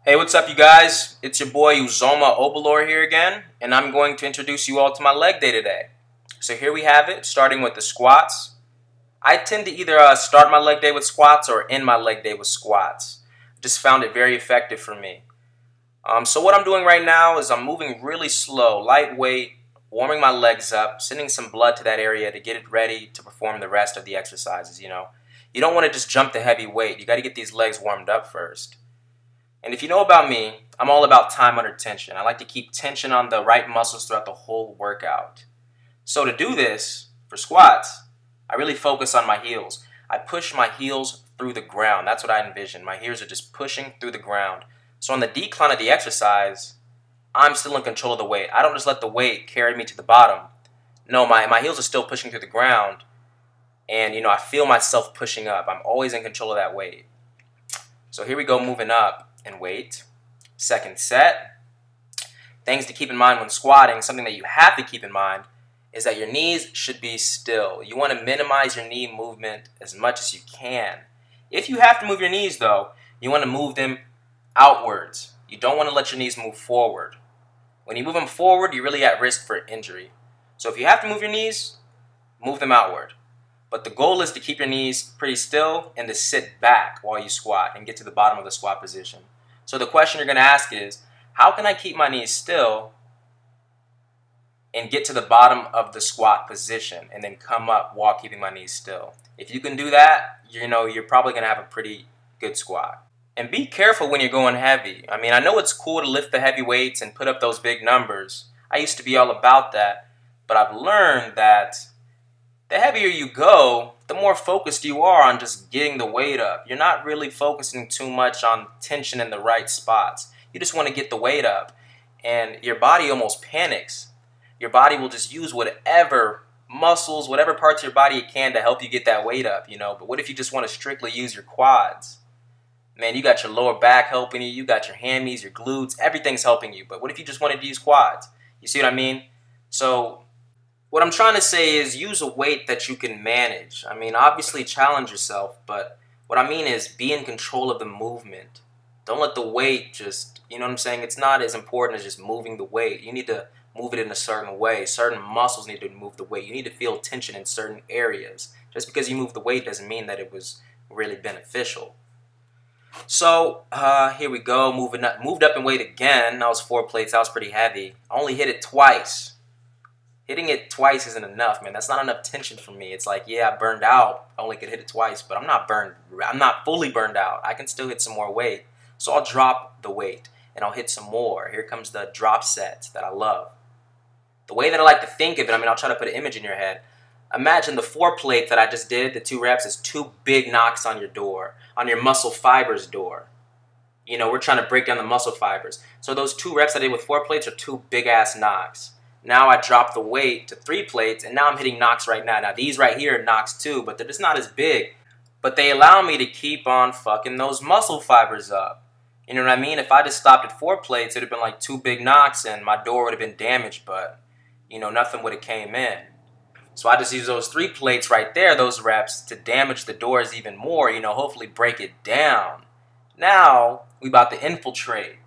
Hey, what's up, you guys? It's your boy Uzoma Obilor here again, and I'm going to introduce you all to my leg day today. So here we have it, starting with the squats. I tend to either start my leg day with squats or end my leg day with squats. Just found it very effective for me. So what I'm doing right now is I'm moving really slow, lightweight, warming my legs up, sending some blood to that area to get it ready to perform the rest of the exercises, You don't want to just jump to heavy weight. You got to get these legs warmed up first. And if you know about me, I'm all about time under tension. I like to keep tension on the right muscles throughout the whole workout. So to do this, for squats, I really focus on my heels. I push my heels through the ground. That's what I envision. My heels are just pushing through the ground. So on the decline of the exercise, I'm still in control of the weight. I don't just let the weight carry me to the bottom. No, my heels are still pushing through the ground. And, I feel myself pushing up. I'm always in control of that weight. So here we go, moving up in weight. Second set. Things to keep in mind when squatting, something that you have to keep in mind, is that your knees should be still. You want to minimize your knee movement as much as you can. If you have to move your knees, though, you want to move them outwards. You don't want to let your knees move forward. When you move them forward, you're really at risk for injury. So if you have to move your knees, move them outward. But the goal is to keep your knees pretty still and to sit back while you squat and get to the bottom of the squat position. So the question you're going to ask is, how can I keep my knees still and get to the bottom of the squat position and then come up while keeping my knees still? If you can do that, you're probably going to have a pretty good squat. And be careful when you're going heavy. I know it's cool to lift the heavy weights and put up those big numbers. I used to be all about that, but I've learned that the heavier you go, the more focused you are on just getting the weight up. You're not really focusing too much on tension in the right spots. You just want to get the weight up, and your body almost panics. Your body will just use whatever muscles, whatever parts of your body it can to help you get that weight up, But what if you just want to strictly use your quads? Man, you got your lower back helping you, you got your hammies, your glutes, everything's helping you. But what if you just wanted to use quads? You see what I mean? So what I'm trying to say is use a weight that you can manage. Obviously challenge yourself, but what I mean is be in control of the movement. Don't let the weight just, It's not as important as just moving the weight. You need to move it in a certain way. Certain muscles need to move the weight. You need to feel tension in certain areas. Just because you move the weight doesn't mean that it was really beneficial. So here we go, moved up in weight again. That was 4 plates. That was pretty heavy. I only hit it twice. Hitting it twice isn't enough, man. That's not enough tension for me. It's like, yeah, I burned out. I only could hit it twice, but I'm not fully burned out. I can still hit some more weight. So I'll drop the weight, and I'll hit some more. Here comes the drop set that I love. The way that I like to think of it, I'll try to put an image in your head. Imagine the 4 plate that I just did, the 2 reps, is 2 big knocks on your door, on your muscle fibers door. We're trying to break down the muscle fibers. So those 2 reps I did with 4 plates are 2 big-ass knocks. Now I drop the weight to 3 plates, and now I'm hitting knocks right now. Now these right here are knocks too, but they're just not as big. But they allow me to keep on fucking those muscle fibers up. You know what I mean? If I just stopped at 4 plates, it would have been like 2 big knocks, and my door would have been damaged, but, nothing would have came in. So I just use those 3 plates right there, those reps, to damage the doors even more, hopefully break it down. Now, we about to infiltrate.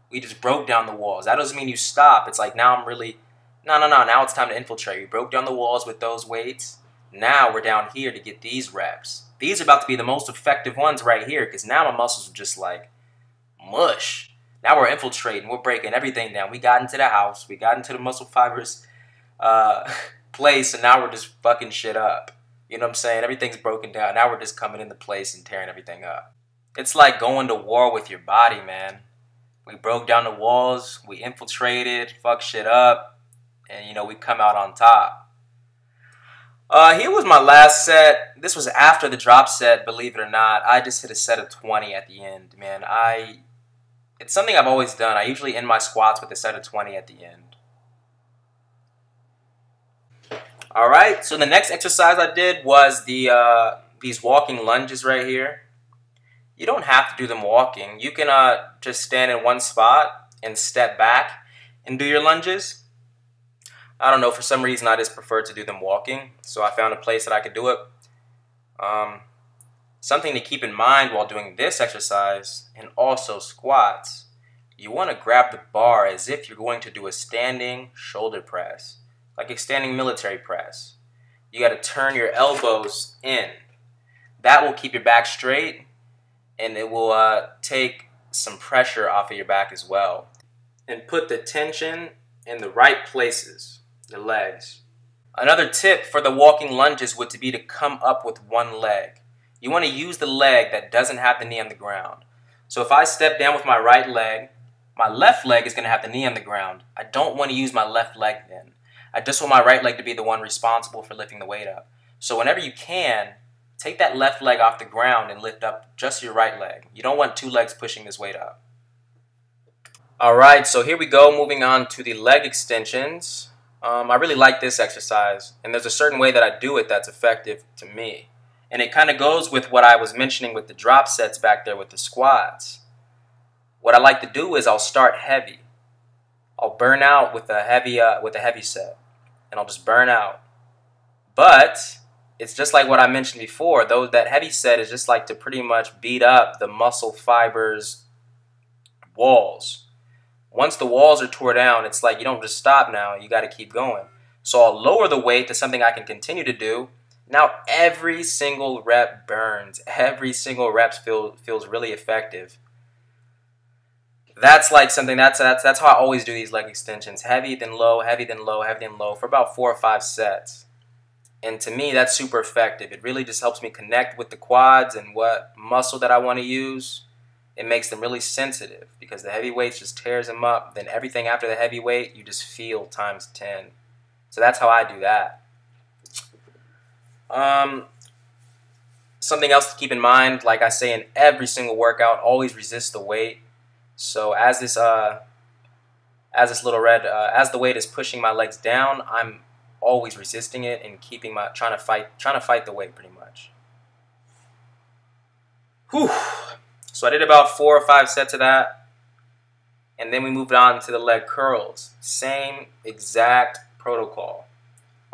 We just broke down the walls. That doesn't mean you stop. It's like now I'm really... No, now it's time to infiltrate. We broke down the walls with those weights. Now we're down here to get these reps. These are about to be the most effective ones right here because now my muscles are just like mush. Now we're infiltrating. We're breaking everything down. We got into the house. We got into the muscle fibers place, and now we're just fucking shit up. You know what I'm saying? Everything's broken down. Now we're just coming into place and tearing everything up. It's like going to war with your body, man. We broke down the walls. We infiltrated. Fuck shit up. And, we come out on top. Here was my last set. This was after the drop set, believe it or not. I just hit a set of 20 at the end, man. It's something I've always done. I usually end my squats with a set of 20 at the end. Alright, so the next exercise I did was these walking lunges right here. You don't have to do them walking. You can just stand in one spot and step back and do your lunges. I don't know, for some reason I just prefer to do them walking, so I found a place that I could do it. Something to keep in mind while doing this exercise, and also squats, you want to grab the bar as if you're going to do a standing shoulder press, like a standing military press. You got to turn your elbows in. That will keep your back straight, and it will take some pressure off of your back as well. And put the tension in the right places, the legs. Another tip for the walking lunges would be to come up with one leg. You want to use the leg that doesn't have the knee on the ground. So if I step down with my right leg, my left leg is going to have the knee on the ground. I don't want to use my left leg then. I just want my right leg to be the one responsible for lifting the weight up. So whenever you can, take that left leg off the ground and lift up just your right leg. You don't want two legs pushing this weight up. Alright, so here we go, moving on to the leg extensions. I really like this exercise, and there's a certain way that I do it that's effective to me. And it kind of goes with what I was mentioning with the drop sets back there with the squats. What I like to do is I'll start heavy. I'll burn out with a heavy set, and I'll just burn out. But it's just like what I mentioned before, though that heavy set is just like to pretty much beat up the muscle fibers walls. Once the walls are tore down, it's like you don't just stop now, you got to keep going. So I'll lower the weight to something I can continue to do. Now every single rep burns. Every single rep feels really effective. That's like something, that's how I always do these leg extensions. Heavy, then low, heavy, then low, heavy, then low for about 4 or 5 sets. And to me, that's super effective. It really just helps me connect with the quads and what muscle that I want to use. It makes them really sensitive because the heavy weights just tears them up. Then everything after the heavy weight, you just feel times 10. So that's how I do that. Something else to keep in mind, like I say in every single workout, always resist the weight. So as the weight is pushing my legs down, I'm always resisting it and trying to fight the weight pretty much. Whew. So I did about 4 or 5 sets of that, and then we moved on to the leg curls. Same exact protocol.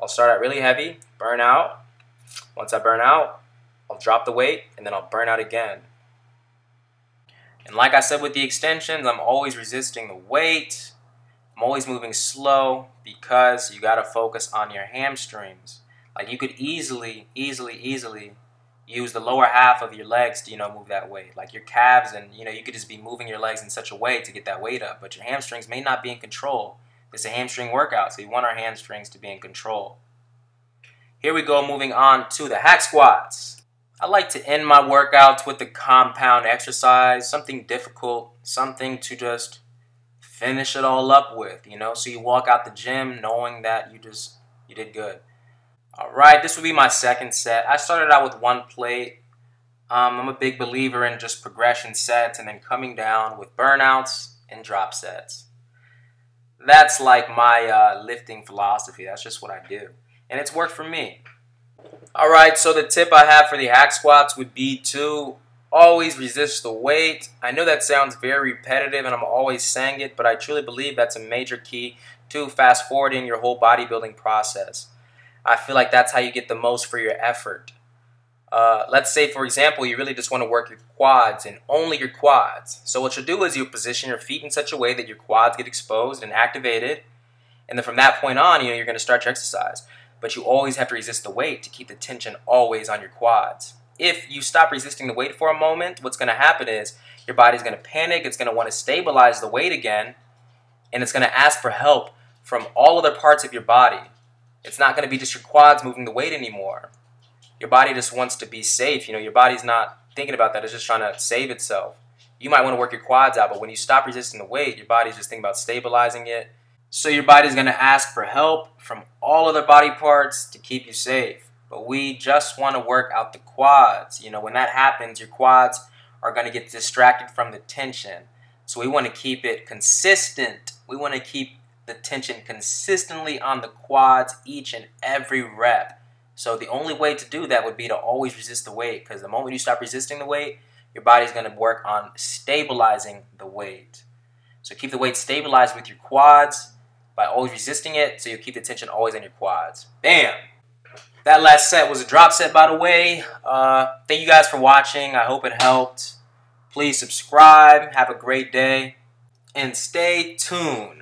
I'll start out really heavy, burn out. Once I burn out, I'll drop the weight, and then I'll burn out again. And like I said with the extensions, I'm always resisting the weight. I'm always moving slow because you got to focus on your hamstrings. Like you could easily use the lower half of your legs to, move that weight. Like your calves, and, you could just be moving your legs in such a way to get that weight up. But your hamstrings may not be in control. It's a hamstring workout, so you want our hamstrings to be in control. Here we go, moving on to the hack squats. I like to end my workouts with the compound exercise, something difficult, something to just finish it all up with, so you walk out the gym knowing that you did good. Alright, this will be my second set. I started out with 1 plate. I'm a big believer in just progression sets and then coming down with burnouts and drop sets. That's like my lifting philosophy. That's just what I do. And it's worked for me. Alright, so the tip I have for the hack squats would be to always resist the weight. I know that sounds very repetitive and I'm always saying it, but I truly believe that's a major key to fast forwarding your whole bodybuilding process. I feel like that's how you get the most for your effort. Let's say, for example, you really just want to work your quads and only your quads. So what you'll do is you'll position your feet in such a way that your quads get exposed and activated. And then from that point on, you're going to start your exercise. But you always have to resist the weight to keep the tension always on your quads. If you stop resisting the weight for a moment, what's going to happen is your body's going to panic. It's going to want to stabilize the weight again. And it's going to ask for help from all other parts of your body. It's not going to be just your quads moving the weight anymore. Your body just wants to be safe. Your body's not thinking about that. It's just trying to save itself. You might want to work your quads out, but when you stop resisting the weight, your body's just thinking about stabilizing it. So your body's going to ask for help from all other body parts to keep you safe. But we just want to work out the quads. When that happens, your quads are going to get distracted from the tension. So we want to keep it consistent. We want to keep the tension consistently on the quads each and every rep. So the only way to do that would be to always resist the weight, because the moment you stop resisting the weight, your body's going to work on stabilizing the weight. So keep the weight stabilized with your quads by always resisting it, so you keep the tension always on your quads. Bam! That last set was a drop set, by the way. Thank you guys for watching. I hope it helped. Please subscribe. Have a great day. And stay tuned.